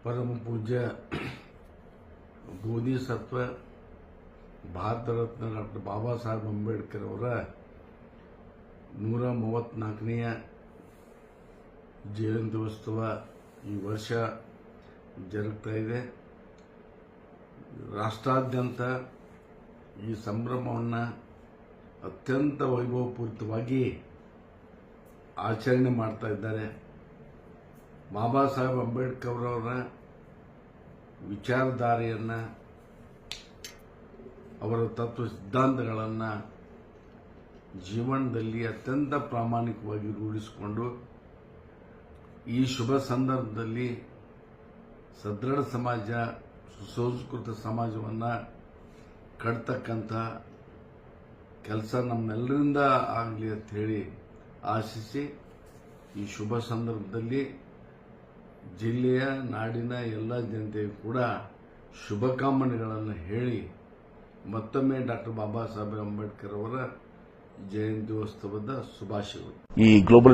परम पूज्य बोधिसत्व ಭಾರತ ರತ್ನ ಡಾಕ್ಟರ್ ಬಾಬಾ ಸಾಹೇಬ್ ಅಂಬೇಡ್ಕರ್ ಅವರ 134ನೆಯ ಜಯಂತ್ಯೋತ್ಸವ ಈ ವರ್ಷ ಜರುಗ್ತಾ ಇದೆ. ರಾಷ್ಟ್ರಾದ್ಯಂತ ಈ ಸಂಭ್ರಮವನ್ನು ಅತ್ಯಂತ ವೈಭವಪೂರಿತವಾಗಿ ಆಚರಣೆ ಮಾಡ್ತಾ ಇದ್ದಾರೆ. ಬಾಬಾ ಸಾಹೇಬ್ ಅಂಬೇಡ್ಕರ್ ಅವರ ವಿಚಾರಧಾರೆಯನ್ನು, ಅವರ ತತ್ವ ಸಿದ್ಧಾಂತಗಳನ್ನು ಜೀವನದಲ್ಲಿ ಅತ್ಯಂತ ಪ್ರಾಮಾಣಿಕವಾಗಿ ರೂಢಿಸಿಕೊಂಡು ಈ ಶುಭ ಸಂದರ್ಭದಲ್ಲಿ ಸದೃಢ ಸಮಾಜ, ಸುಸಂಸ್ಕೃತ ಸಮಾಜವನ್ನು ಕಟ್ತಕ್ಕಂಥ ಕೆಲಸ ನಮ್ಮೆಲ್ಲರಿಂದ ಆಗಲಿ ಅಂತ ಹೇಳಿ ಆಶಿಸಿ, ಈ ಶುಭ ಸಂದರ್ಭದಲ್ಲಿ ಜಿಲ್ಲೆಯ ನಾಡಿನ ಎಲ್ಲ ಜನತೆಗೂ ಕೂಡ ಶುಭಕಾಮನೆಗಳನ್ನು ಹೇಳಿ ಮತ್ತೊಮ್ಮೆ ಡಾಕ್ಟರ್ ಬಾಬಾ ಸಾಹೇಬ್ ಅಂಬೇಡ್ಕರ್ ಅವರ ಜಯಂತ್ಯೋತ್ಸವದ ಶುಭಾಶಯಗಳು. ಈ ಗ್ಲೋಬಲ್